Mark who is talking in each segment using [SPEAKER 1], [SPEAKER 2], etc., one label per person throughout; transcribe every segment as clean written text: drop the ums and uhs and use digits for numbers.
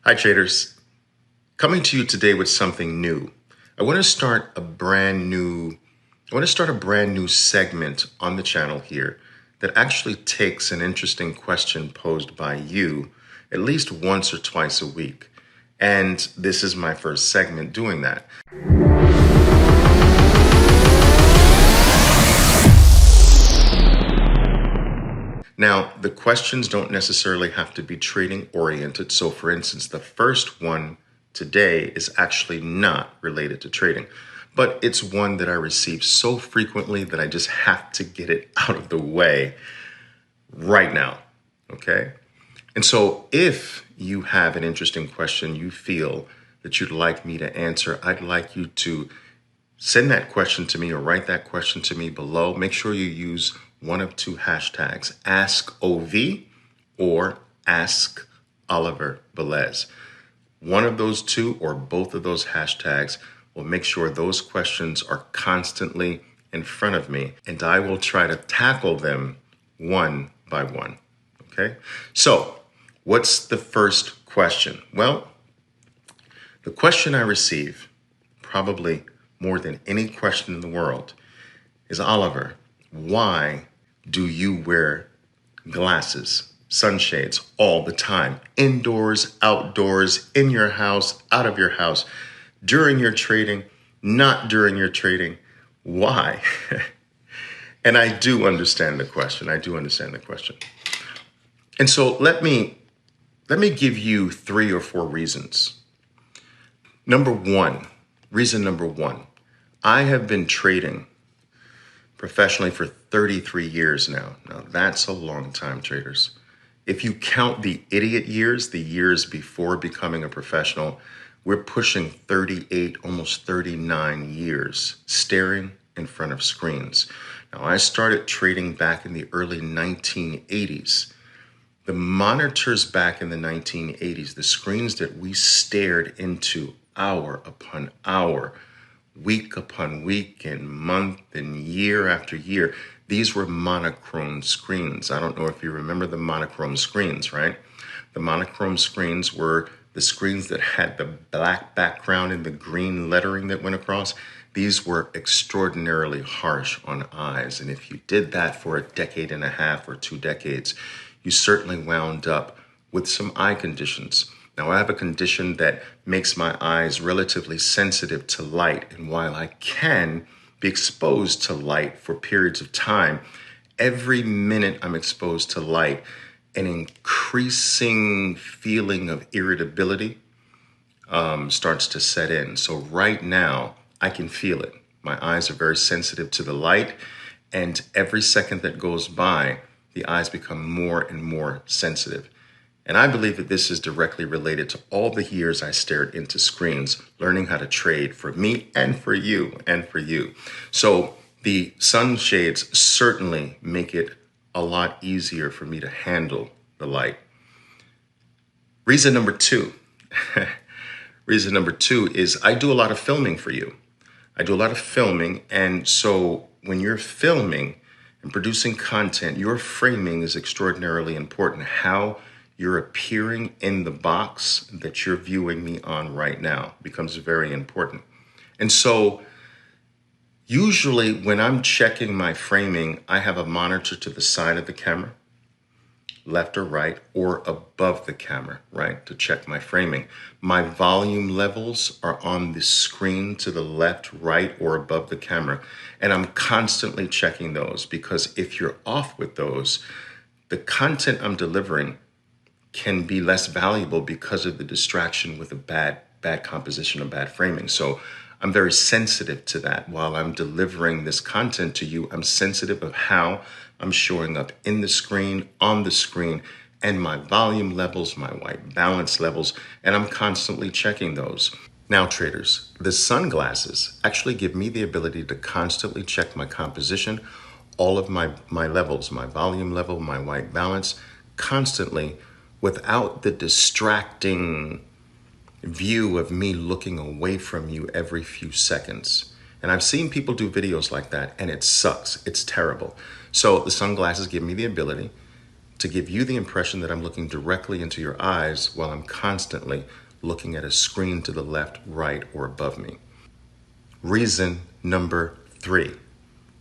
[SPEAKER 1] Hi traders, coming to you today with something new. I want to start a brand new segment on the channel here that actually takes an interesting question posed by you at least once or twice a week. And this is my first segment doing that. Now, the questions don't necessarily have to be trading oriented. So for instance, the first one today is actually not related to trading, but it's one that I receive so frequently that I just have to get it out of the way right now. Okay. And so if you have an interesting question you feel that you'd like me to answer, I'd like you to send that question to me or write that question to me below. Make sure you use one of two hashtags, AskOV or Ask Oliver Velez. One of those two or both of those hashtags will make sure those questions are constantly in front of me, and I will try to tackle them one by one. Okay? So, what's the first question? Well, the question I receive, probably more than any question in the world, is, Oliver, why do you wear glasses, sunshades all the time? Indoors, outdoors, in your house, out of your house, during your trading, not during your trading. Why? And I do understand the question. And so let me give you 3 or 4 reasons. Reason number one, I have been trading professionally for 33 years now. Now, that's a long time, traders. If you count the idiot years, the years before becoming a professional, we're pushing 38, almost 39 years staring in front of screens. Now, I started trading back in the early 1980s. The monitors back in the 1980s, the screens that we stared into hour upon hour, week upon week, and month and year after year, these were monochrome screens. I don't know if you remember the monochrome screens, right? The monochrome screens were the screens that had the black background and the green lettering that went across. These were extraordinarily harsh on eyes. And if you did that for a decade and a half or 2 decades, you certainly wound up with some eye conditions. Now, I have a condition that makes my eyes relatively sensitive to light. And while I can be exposed to light for periods of time, every minute I'm exposed to light, an increasing feeling of irritability starts to set in. So right now, I can feel it. My eyes are very sensitive to the light. And every second that goes by, the eyes become more and more sensitive. And I believe that this is directly related to all the years I stared into screens, learning how to trade for me and for you So the sunshades certainly make it a lot easier for me to handle the light. Reason number two is I do a lot of filming for you. And so when you're filming and producing content, your framing is extraordinarily important. How you're appearing in the box that you're viewing me on right now becomes very important. And so usually when I'm checking my framing, I have a monitor to the side of the camera, left or right, or above the camera, right, to check my framing. My volume levels are on the screen to the left, right, or above the camera. And I'm constantly checking those, because if you're off with those, the content I'm delivering can be less valuable because of the distraction with a bad composition or bad framing. So I'm very sensitive to that. While I'm delivering this content to you, I'm sensitive of how I'm showing up in the screen, on the screen, and my volume levels, my white balance levels, and I'm constantly checking those. Now, traders, the sunglasses actually give me the ability to constantly check my composition, all of my levels, my volume level, my white balance, constantly, without the distracting view of me looking away from you every few seconds. And I've seen people do videos like that, and it sucks. It's terrible. So the sunglasses give me the ability to give you the impression that I'm looking directly into your eyes while I'm constantly looking at a screen to the left, right, or above me. Reason number 3.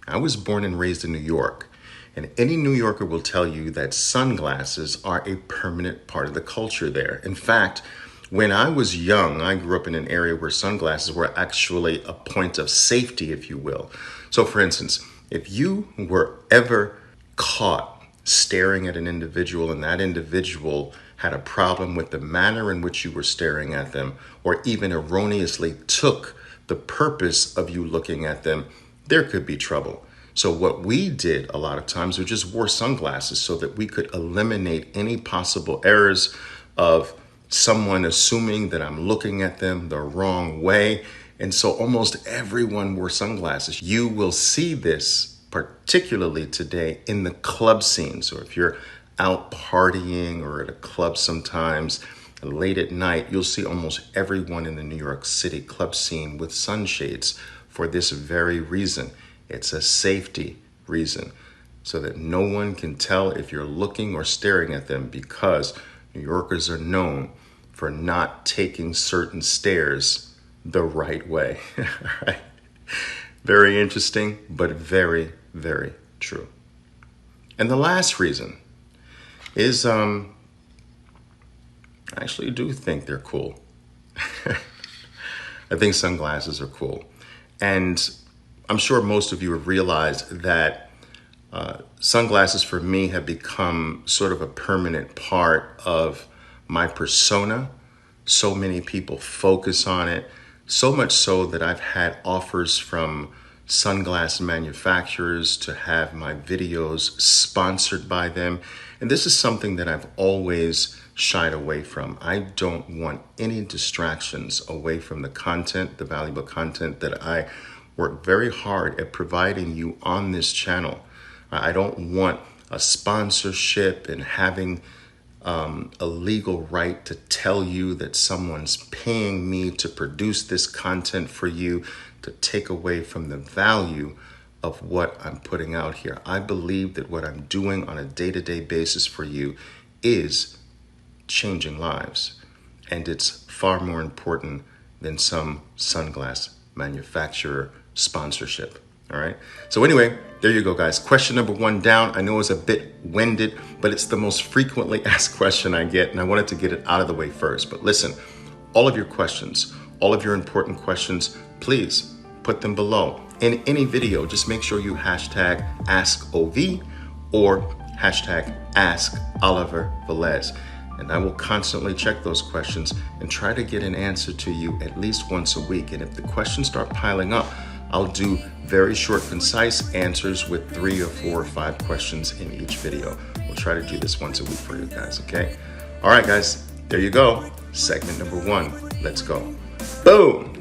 [SPEAKER 1] I was born and raised in New York, and any New Yorker will tell you that sunglasses are a permanent part of the culture there. In fact, when I was young, I grew up in an area where sunglasses were actually a point of safety, if you will. So for instance, if you were ever caught staring at an individual and that individual had a problem with the manner in which you were staring at them, or even erroneously took the purpose of you looking at them, there could be trouble. So what we did a lot of times, we just wore sunglasses so that we could eliminate any possible errors of someone assuming that I'm looking at them the wrong way. And so almost everyone wore sunglasses. You will see this particularly today in the club scene. So if you're out partying or at a club sometimes late at night, you'll see almost everyone in the New York City club scene with sunshades for this very reason. It's a safety reason so that no one can tell if you're looking or staring at them, because New Yorkers are known for not taking certain stares the right way. Right? Very interesting, but very, very true. And the last reason is I actually do think they're cool. I think sunglasses are cool. And I'm sure most of you have realized that sunglasses for me have become sort of a permanent part of my persona. So many people focus on it, so much so that I've had offers from sunglass manufacturers to have my videos sponsored by them. And this is something that I've always shied away from. I don't want any distractions away from the content, the valuable content that I work very hard at providing you on this channel. I don't want a sponsorship and having a legal right to tell you that someone's paying me to produce this content for you to take away from the value of what I'm putting out here. I believe that what I'm doing on a day-to-day basis for you is changing lives, and it's far more important than some sunglass manufacturer sponsorship. All right. So anyway, there you go, guys. Question number 1 down. I know it's a bit winded, but it's the most frequently asked question I get, and I wanted to get it out of the way first. But listen, all of your questions, all of your important questions, please put them below. In any video, just make sure you hashtag AskOV or hashtag Ask Oliver Velez. And I will constantly check those questions and try to get an answer to you at least once a week. And if the questions start piling up, I'll do very short, concise answers with 3 or 4 or 5 questions in each video. We'll try to do this once a week for you guys, okay? All right, guys, there you go. Segment number 1. Let's go. Boom.